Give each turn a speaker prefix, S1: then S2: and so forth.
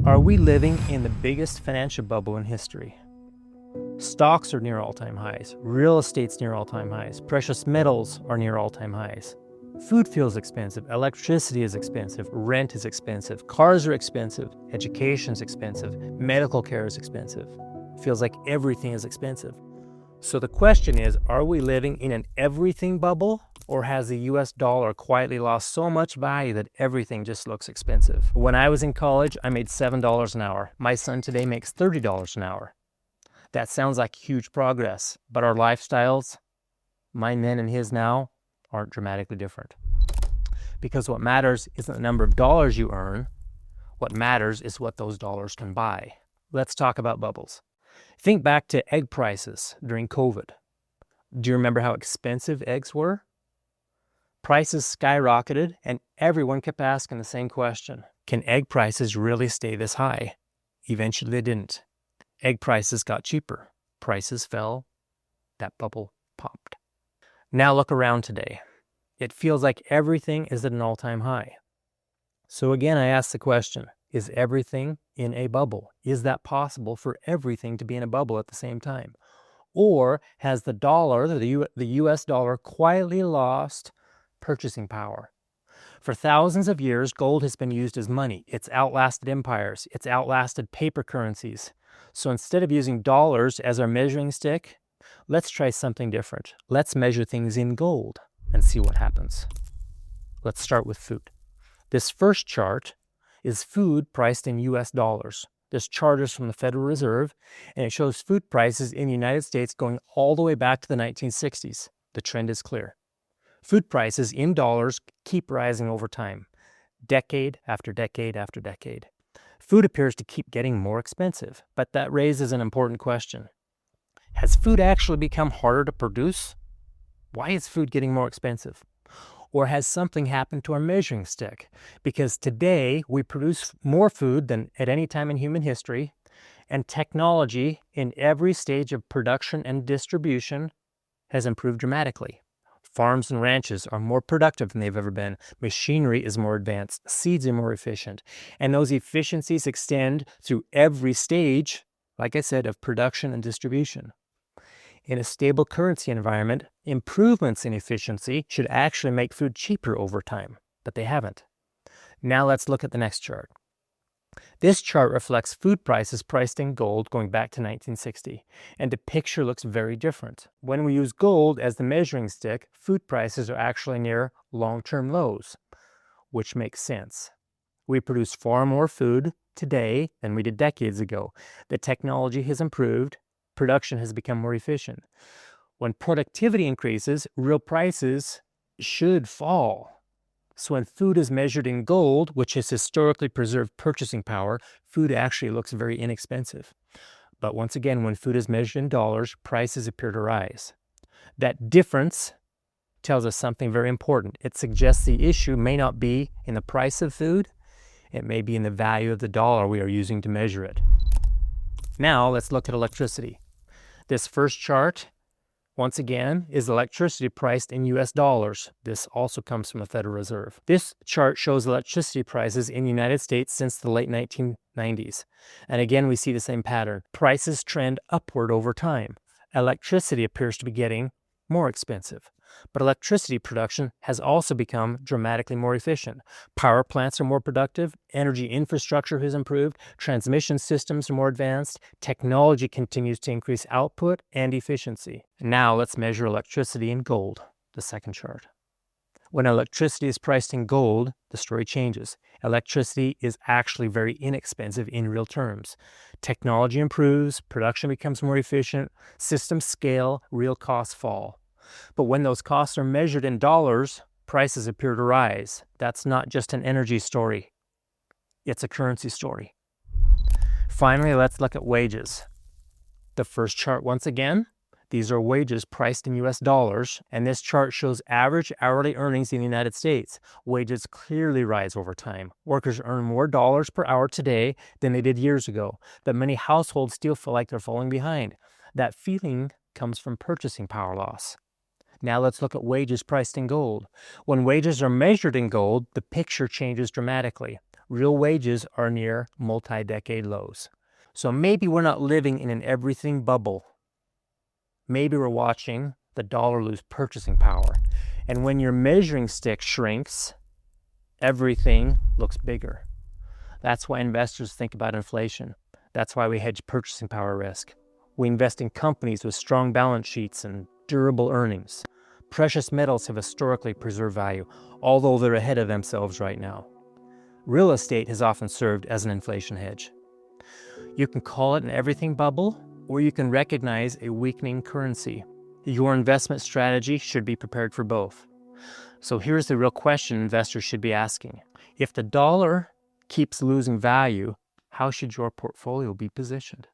S1: Are we living in the biggest financial bubble in history? Stocks are near all-time highs. Real estate's near all-time highs. Precious metals are near all-time highs. Food feels expensive. Electricity is expensive. Rent is expensive. Cars are expensive. Education's expensive. Medical care is expensive. Feels like everything is expensive. So the question is, are we living in an everything bubble? Or has the US dollar quietly lost so much value that everything just looks expensive? When I was in college, I made $7 an hour. My son today makes $30 an hour. That sounds like huge progress, but our lifestyles, mine then and his now, aren't dramatically different. Because what matters isn't the number of dollars you earn. What matters is what those dollars can buy. Let's talk about bubbles. Think back to egg prices during COVID. Do you remember how expensive eggs were? Prices skyrocketed, and everyone kept asking the same question. Can egg prices really stay this high? Eventually they didn't. Egg prices got cheaper. Prices fell. That bubble popped. Now look around today. It feels like everything is at an all-time high. So again, I ask the question, is everything in a bubble? Is that possible for everything to be in a bubble at the same time? Or has the dollar, the US dollar, quietly lost purchasing power? For thousands of years, gold has been used as money. It's outlasted empires. It's outlasted paper currencies. So instead of using dollars as our measuring stick, let's try something different. Let's measure things in gold and see what happens. Let's start with food. This first chart is food priced in US dollars. This chart is from the Federal Reserve, and it shows food prices in the United States going all the way back to the 1960s. The trend is clear. Food prices in dollars keep rising over time, decade after decade after decade. Food appears to keep getting more expensive, but that raises an important question. Has food actually become harder to produce? Why is food getting more expensive? Or has something happened to our measuring stick? Because today we produce more food than at any time in human history, and technology in every stage of production and distribution has improved dramatically. Farms and ranches are more productive than they've ever been. Machinery is more advanced. Seeds are more efficient. And those efficiencies extend through every stage, like I said, of production and distribution. In a stable currency environment, improvements in efficiency should actually make food cheaper over time, but they haven't. Now let's look at the next chart. This chart reflects food prices priced in gold going back to 1960, and the picture looks very different. When we use gold as the measuring stick, food prices are actually near long-term lows, which makes sense. We produce far more food today than we did decades ago. The technology has improved. Production has become more efficient. When productivity increases, real prices should fall. So when food is measured in gold, which has historically preserved purchasing power, food actually looks very inexpensive. But once again, when food is measured in dollars, prices appear to rise. That difference tells us something very important. It suggests the issue may not be in the price of food, it may be in the value of the dollar we are using to measure it. Now let's look at electricity. This first chart, once again, is electricity priced in US dollars. This also comes from the Federal Reserve. This chart shows electricity prices in the United States since the late 1990s. And again, we see the same pattern. Prices trend upward over time. Electricity appears to be getting more expensive. But electricity production has also become dramatically more efficient. Power plants are more productive, energy infrastructure has improved, transmission systems are more advanced, technology continues to increase output and efficiency. Now let's measure electricity in gold, the second chart. When electricity is priced in gold, the story changes. Electricity is actually very inexpensive in real terms. Technology improves, production becomes more efficient, systems scale, real costs fall. But when those costs are measured in dollars, prices appear to rise. That's not just an energy story. It's a currency story. Finally, let's look at wages. The first chart once again, these are wages priced in US dollars, and this chart shows average hourly earnings in the United States. Wages clearly rise over time. Workers earn more dollars per hour today than they did years ago, but many households still feel like they're falling behind. That feeling comes from purchasing power loss. Now let's look at wages priced in gold. When wages are measured in gold, the picture changes dramatically. Real wages are near multi-decade lows. So maybe we're not living in an everything bubble. Maybe we're watching the dollar lose purchasing power. And when your measuring stick shrinks, everything looks bigger. That's why investors think about inflation. That's why we hedge purchasing power risk. We invest in companies with strong balance sheets and durable earnings. Precious metals have historically preserved value, although they're ahead of themselves right now. Real estate has often served as an inflation hedge. You can call it an everything bubble, or you can recognize a weakening currency. Your investment strategy should be prepared for both. So here's the real question investors should be asking. If the dollar keeps losing value, how should your portfolio be positioned?